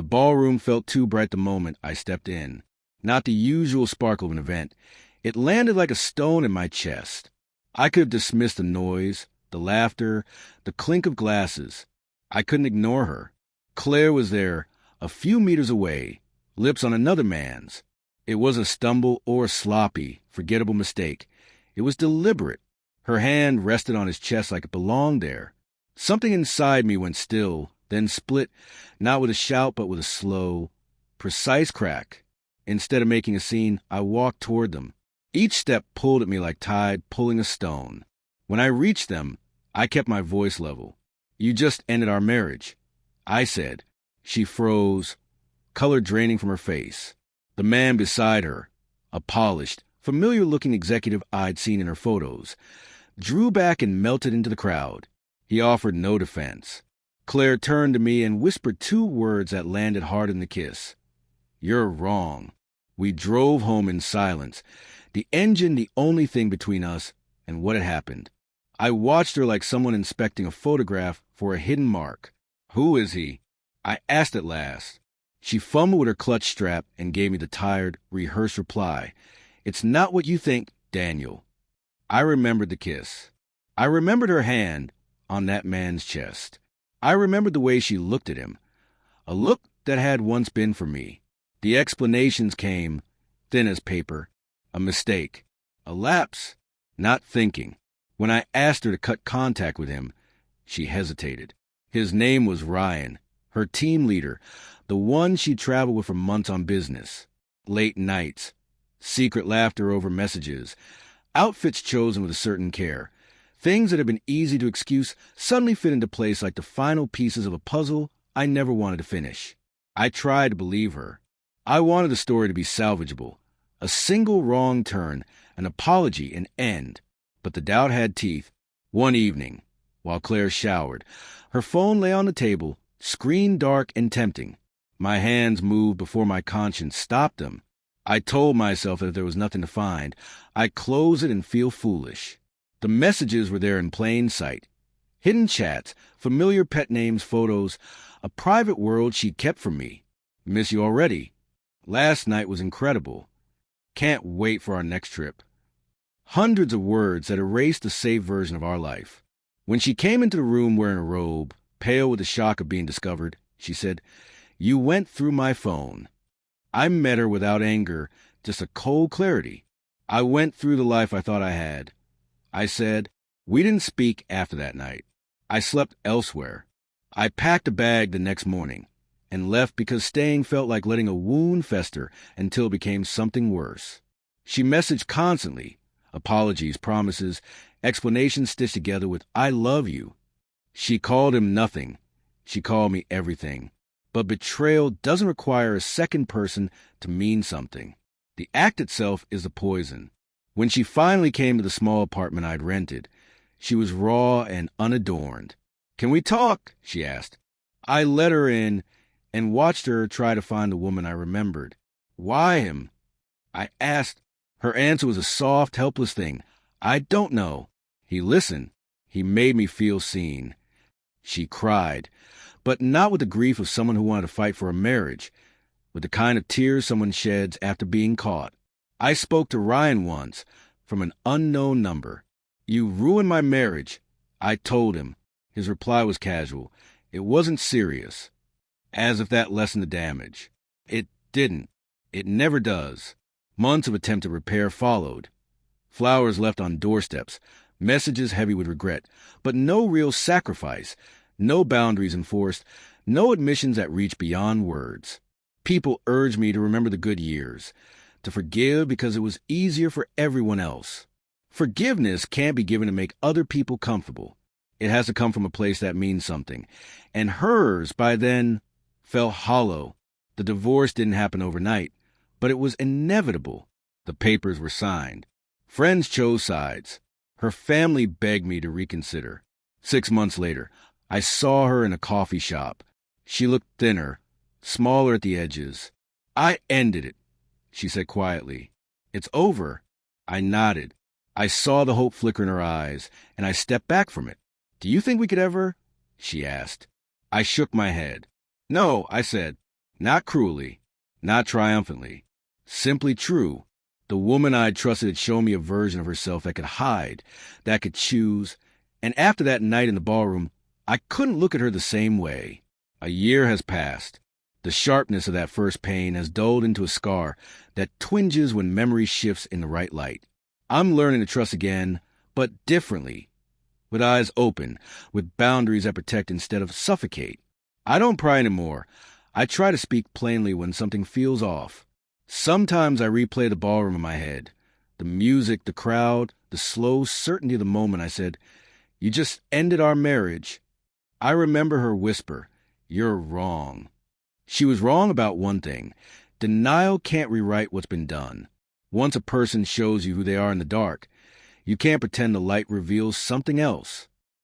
The ballroom felt too bright the moment I stepped in. Not the usual sparkle of an event. It landed like a stone in my chest. I could have dismissed the noise, the laughter, the clink of glasses. I couldn't ignore her. Claire was there, a few meters away, lips on another man's. It wasn't a stumble or a sloppy, forgettable mistake. It was deliberate. Her hand rested on his chest like it belonged there. Something inside me went still, then split, not with a shout but with a slow, precise crack. Instead of making a scene, I walked toward them. Each step pulled at me like tide pulling a stone. When I reached them, I kept my voice level. "You just ended our marriage," I said. She froze, color draining from her face. The man beside her, a polished, familiar-looking executive I'd seen in her photos, drew back and melted into the crowd. He offered no defense. Claire turned to me and whispered two words that landed hard in the kiss. "You're wrong." We drove home in silence, the engine the only thing between us and what had happened. I watched her like someone inspecting a photograph for a hidden mark. "Who is he?" I asked at last. She fumbled with her clutch strap and gave me the tired, rehearsed reply. "It's not what you think, Daniel." I remembered the kiss. I remembered her hand on that man's chest. I remembered the way she looked at him, a look that had once been for me. The explanations came, thin as paper. A mistake, a lapse, not thinking. When I asked her to cut contact with him, she hesitated. His name was Ryan, her team leader, the one she'd traveled with for months on business. Late nights, secret laughter over messages, outfits chosen with a certain care. Things that had been easy to excuse suddenly fit into place like the final pieces of a puzzle I never wanted to finish. I tried to believe her. I wanted the story to be salvageable. A single wrong turn, an apology, an end. But the doubt had teeth. One evening, while Claire showered, her phone lay on the table, screen dark and tempting. My hands moved before my conscience stopped them. I told myself that if there was nothing to find, I'd close it and feel foolish. The messages were there in plain sight. Hidden chats, familiar pet names, photos, a private world she'd kept from me. "Miss you already. Last night was incredible. Can't wait for our next trip." Hundreds of words that erased the saved version of our life. When she came into the room wearing a robe, pale with the shock of being discovered, she said, "You went through my phone." I met her without anger, just a cold clarity. I went through the life I thought I had. I said, "We didn't speak after that night. I slept elsewhere. I packed a bag the next morning and left because staying felt like letting a wound fester until it became something worse." She messaged constantly, apologies, promises, explanations stitched together with "I love you." She called him nothing. She called me everything. But betrayal doesn't require a second person to mean something. The act itself is the poison. When she finally came to the small apartment I'd rented, she was raw and unadorned. "Can we talk?" she asked. I let her in and watched her try to find the woman I remembered. "Why him?" I asked. Her answer was a soft, helpless thing. "I don't know." He listened. He made me feel seen. She cried, but not with the grief of someone who wanted to fight for a marriage, with the kind of tears someone sheds after being caught. I spoke to Ryan once, from an unknown number. "You ruined my marriage," I told him. His reply was casual. It wasn't serious. As if that lessened the damage. It didn't. It never does. Months of attempted repair followed. Flowers left on doorsteps, messages heavy with regret, but no real sacrifice, no boundaries enforced, no admissions that reach beyond words. People urged me to remember the good years, to forgive because it was easier for everyone else. Forgiveness can't be given to make other people comfortable. It has to come from a place that means something. And hers, by then, fell hollow. The divorce didn't happen overnight, but it was inevitable. The papers were signed. Friends chose sides. Her family begged me to reconsider. 6 months later, I saw her in a coffee shop. She looked thinner, smaller at the edges. "I ended it," she said quietly. "It's over." I nodded. I saw the hope flicker in her eyes, and I stepped back from it. "Do you think we could ever?" she asked. I shook my head. "No," I said. Not cruelly, not triumphantly. Simply true. The woman I had trusted had shown me a version of herself that could hide, that could choose, and after that night in the ballroom, I couldn't look at her the same way. A year has passed. The sharpness of that first pain has dulled into a scar that twinges when memory shifts in the right light. I'm learning to trust again, but differently. With eyes open, with boundaries that protect instead of suffocate. I don't pry anymore. I try to speak plainly when something feels off. Sometimes I replay the ballroom in my head. The music, the crowd, the slow certainty of the moment I said, "You just ended our marriage." I remember her whisper, "You're wrong." She was wrong about one thing. Denial can't rewrite what's been done. Once a person shows you who they are in the dark, you can't pretend the light reveals something else.